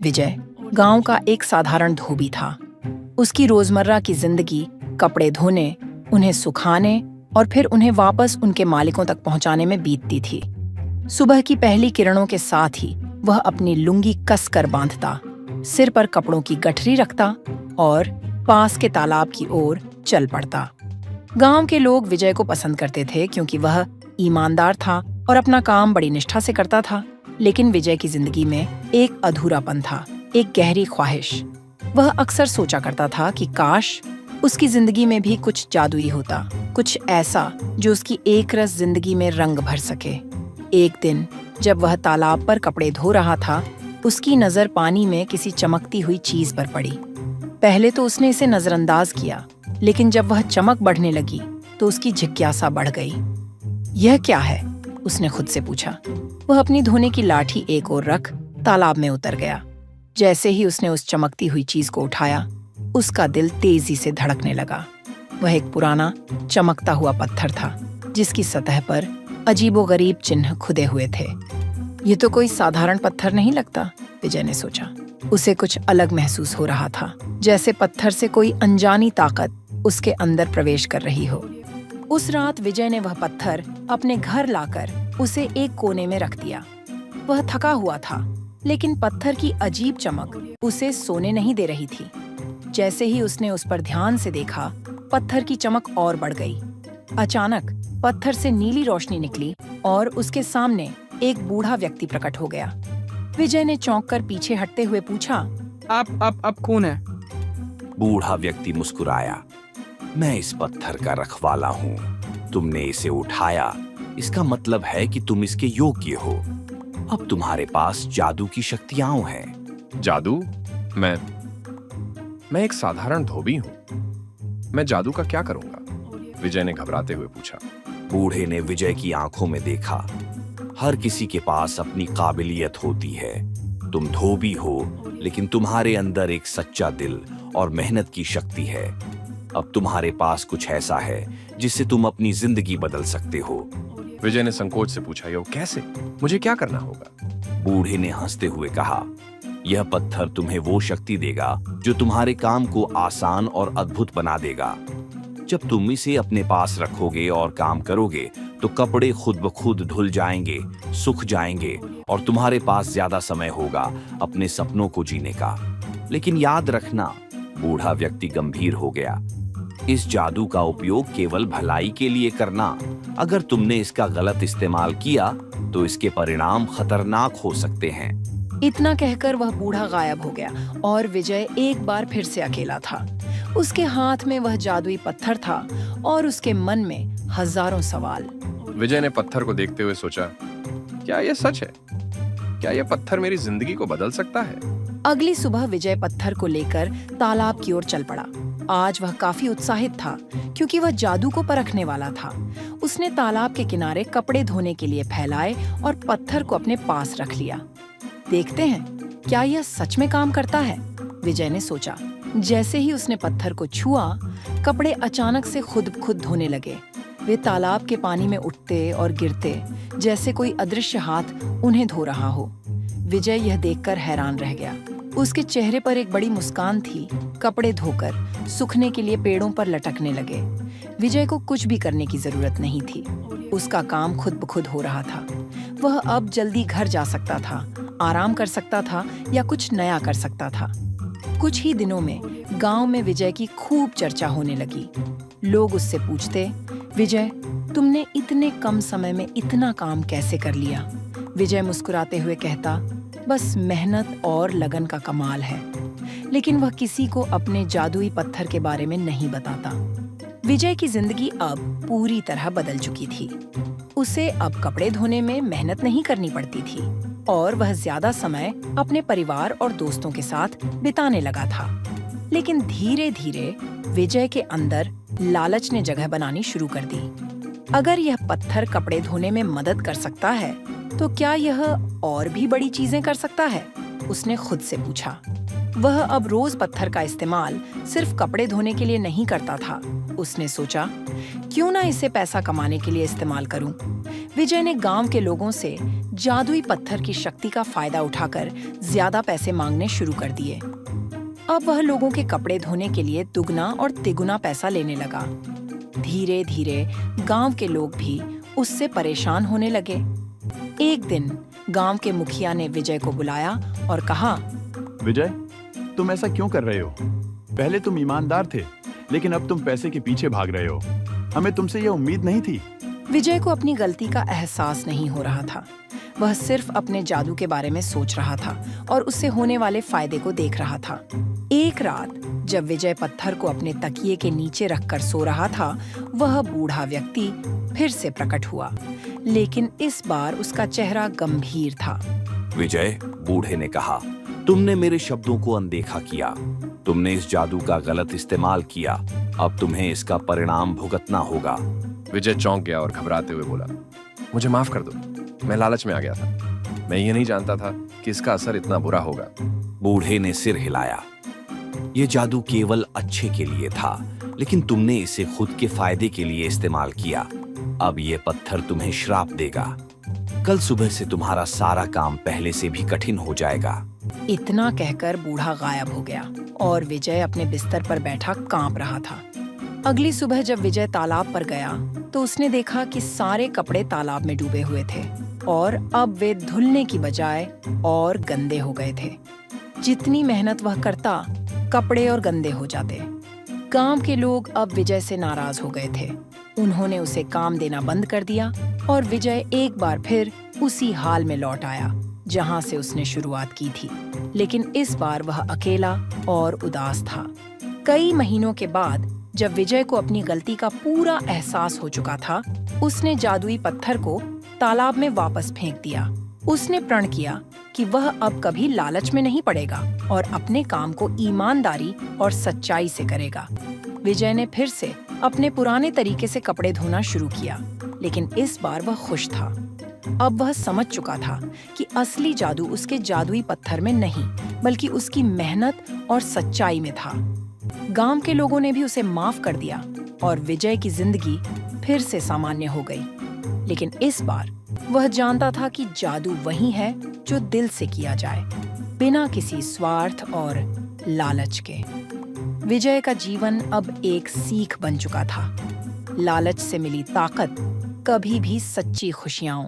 विजय गांव का एक साधारण धोबी था। उसकी रोजमर्रा की जिंदगी कपड़े धोने, उन्हें सुखाने और फिर उन्हें वापस उनके मालिकों तक पहुंचाने में बीतती थी। सुबह की पहली किरणों के साथ ही वह अपनी लुंगी कसकर बांधता, सिर पर कपड़ों की गठरी रखता और पास के तालाब की ओर चल पड़ता। गांव के लोग विजय को पसंद करते थे क्योंकि वह ईमानदार था और अपना काम बड़ी निष्ठा से करता था। लेकिन विजय की जिंदगी में एक अधूरापन था, एक गहरी ख्वाहिश। वह अक्सर सोचा करता था कि काश उसकी जिंदगी में भी कुछ जादुई होता, कुछ ऐसा जो उसकी एकरस जिंदगी में रंग भर सके। एक दिन जब वह तालाब पर कपड़े धो रहा था, उसकी नजर पानी में किसी चमकती हुई चीज पर पड़ी। पहले तो उसने इसे नजरअंदाज किया, लेकिन जब वह चमक बढ़ने लगी तो उसकी जिज्ञासा बढ़ गई। यह क्या है? उसने खुद से पूछा। वह अपनी धोने की लाठी एक ओर रख तालाब में उतर गया। जैसे ही उसने उस चमकती हुई चीज को उठाया, उसका दिल तेजी से धड़कने लगा। वह एक पुराना चमकता हुआ पत्थर था, जिसकी सतह पर अजीबोगरीब चिन्ह खुदे हुए थे। ये तो कोई साधारण पत्थर नहीं लगता, विजय ने सोचा। उसे कुछ अलग महसूस हो रहा था, जैसे पत्थर से कोई अनजानी ताकत उसके अंदर प्रवेश कर रही हो। उस रात विजय ने वह पत्थर अपने घर लाकर उसे एक कोने में रख दिया। वह थका हुआ था, लेकिन पत्थर की अजीब चमक उसे सोने नहीं दे रही थी। जैसे ही उसने उस पर ध्यान से देखा, पत्थर की चमक और बढ़ गई। अचानक पत्थर से नीली रोशनी निकली और उसके सामने एक बूढ़ा व्यक्ति प्रकट हो गया। विजय ने चौंक कर पीछे हटते हुए पूछा, आप कौन है? बूढ़ा व्यक्ति मुस्कुराया। मैं इस पत्थर का रखवाला हूँ। तुमने इसे उठाया, इसका मतलब है कि तुम इसके योग्य हो। अब तुम्हारे पास जादू की शक्तियां हैं। जादू? मैं एक साधारण धोबी हूँ। मैं जादू का क्या करूंगा? विजय ने घबराते हुए पूछा। बूढ़े ने विजय की आंखों में देखा। हर किसी के पास अपनी काबिलियत होती है। तुम धोबी हो, लेकिन तुम्हारे अंदर एक सच्चा दिल और मेहनत की शक्ति है। अब तुम्हारे पास कुछ ऐसा है जिससे तुम अपनी जिंदगी बदल सकते हो। विजय ने संकोच से पूछा, यो कैसे? मुझे क्या करना होगा? बूढ़े ने हंसते हुए कहा, यह पत्थर तुम्हें वो शक्ति देगा जो तुम्हारे काम को आसान और अद्भुत बना देगा। जब तुम इसे अपने पास रखोगे और काम करोगे, तो कपड़े खुद ब खुद धुल जाएंगे, सूख जाएंगे और तुम्हारे पास ज्यादा समय होगा अपने सपनों को जीने का। लेकिन याद रखना, बूढ़ा व्यक्ति गंभीर हो गया, इस जादू का उपयोग केवल भलाई के लिए करना। अगर तुमने इसका गलत इस्तेमाल किया तो इसके परिणाम खतरनाक हो सकते हैं। इतना कहकर वह बूढ़ा गायब हो गया और विजय एक बार फिर से अकेला था। उसके हाथ में वह जादुई पत्थर था और उसके मन में हजारों सवाल। विजय ने पत्थर को देखते हुए सोचा, क्या यह सच है? क्या यह पत्थर मेरी जिंदगी को बदल सकता है? अगली सुबह विजय पत्थर को लेकर तालाब की ओर चल पड़ा। आज वह काफी उत्साहित था क्योंकि वह जादू को परखने वाला था। उसने तालाब के किनारे कपड़े धोने के लिए फैलाए और पत्थर को अपने पास रख लिया। देखते हैं क्या यह सच में काम करता है, विजय ने सोचा। जैसे ही उसने पत्थर को छुआ, कपड़े अचानक से खुद ब खुद धोने लगे। वे तालाब के पानी में उठते और गिरते, जैसे कोई अदृश्य हाथ उन्हें धो रहा हो। विजय यह देखकर हैरान रह गया। उसके चेहरे पर एक बड़ी मुस्कान थी। कपड़े धोकर सूखने के लिए पेड़ों पर लटकने लगे। विजय को कुछ भी करने की जरूरत नहीं थी। उसका काम खुद ब खुद हो रहा था। वह अब जल्दी घर जा सकता था, आराम कर सकता था या कुछ नया कर सकता था। कुछ ही दिनों में गांव में विजय की खूब चर्चा होने लगी। लोग उससे पूछते, विजय, तुमने इतने कम समय में इतना काम कैसे कर लिया? विजय मुस्कुराते हुए कहता, बस मेहनत और लगन का कमाल है। लेकिन वह किसी को अपने जादुई पत्थर के बारे में नहीं बताता। विजय की जिंदगी अब पूरी तरह बदल चुकी थी। उसे अब कपड़े धोने में मेहनत नहीं करनी पड़ती थी और वह ज्यादा समय अपने परिवार और दोस्तों के साथ बिताने लगा था। लेकिन धीरे धीरे विजय के अंदर लालच ने जगह बनानी शुरू कर दी। अगर यह पत्थर कपड़े धोने में मदद कर सकता है, तो क्या यह और भी बड़ी चीजें कर सकता है? उसने खुद से पूछा। वह अब रोज पत्थर का इस्तेमाल सिर्फ कपड़े धोने के लिए नहीं करता था। उसने सोचा, क्यों ना इसे पैसा कमाने के लिए इस्तेमाल करूं? विजय ने गांव के लोगों से जादुई पत्थर की शक्ति का फायदा उठाकर ज्यादा पैसे मांगने शुरू कर दिए। अब वह लोगों के कपड़े धोने के लिए दुगना और तिगुना पैसा लेने लगा। धीरे धीरे गांव के लोग भी उससे परेशान होने लगे। एक दिन गांव के मुखिया ने विजय को बुलाया और कहा, विजय, तुम ऐसा क्यों कर रहे हो? पहले तुम ईमानदार थे, लेकिन अब तुम पैसे के पीछे भाग रहे हो। हमें तुमसे यह उम्मीद नहीं थी। विजय को अपनी गलती का एहसास नहीं हो रहा था। वह सिर्फ अपने जादू के बारे में सोच रहा था और उससे होने वाले फायदे को देख रहा था। एक रात जब विजय पत्थर को अपने तकिए के नीचे रखकर सो रहा था, वह बूढ़ा व्यक्ति फिर से प्रकट हुआ, लेकिन इस बार उसका चेहरा गंभीर था। विजय, बूढ़े ने कहा, तुमने मेरे शब्दों को अनदेखा किया। तुमने इस जादू का गलत इस्तेमाल किया। अब तुम्हें इसका परिणाम भुगतना होगा। विजय चौंक गया और घबराते हुए बोला, मुझे माफ कर दो, मैं लालच में आ गया था। मैं ये नहीं जानता था कि इसका असर इतना बुरा होगा। बूढ़े ने सिर हिलाया। ये जादू केवल अच्छे के लिए था, लेकिन तुमने इसे खुद के फायदे के लिए इस्तेमाल किया। अब ये पत्थर तुम्हें श्राप देगा। कल सुबह से तुम्हारा सारा काम पहले से भी कठिन हो जाएगा। इतना कहकर बूढ़ा गायब हो गया और विजय अपने बिस्तर पर बैठा कांप रहा था। अगली सुबह जब विजय तालाब पर गया तो उसने देखा कि सारे कपड़े तालाब में डूबे हुए थे और अब वे धुलने की बजाय और गंदे हो गए थे। जितनी मेहनत वह करता, कपड़े और गंदे हो जाते। गांव के लोग अब विजय से नाराज हो गए थे। उन्होंने उसे काम देना बंद कर दिया और विजय एक बार फिर उसी हाल में लौट आया जहां से उसने शुरुआत की थी, लेकिन इस बार वह अकेला और उदास था। कई महीनों के बाद जब विजय को अपनी गलती का पूरा एहसास हो चुका था, उसने जादुई पत्थर को तालाब में वापस फेंक दिया। उसने प्रण किया कि वह अब कभी लालच में नहीं पड़ेगा और अपने काम को ईमानदारी और सच्चाई से करेगा। विजय ने फिर से अपने पुराने तरीके से कपड़े धोना शुरू किया, लेकिन इस बार वह खुश था। अब वह समझ चुका था कि असली जादू उसके जादुई पत्थर में नहीं, बल्कि उसकी मेहनत और सच्चाई में था। गांव के लोगों ने भी उसे माफ कर दिया और विजय की जिंदगी फिर से सामान्य हो गई। लेकिन इस बार वह जानता था कि जादू वही है जो दिल से किया जाए, बिना किसी स्वार्थ और लालच के। विजय का जीवन अब एक सीख बन चुका था। लालच से मिली ताकत कभी भी सच्ची खुशियां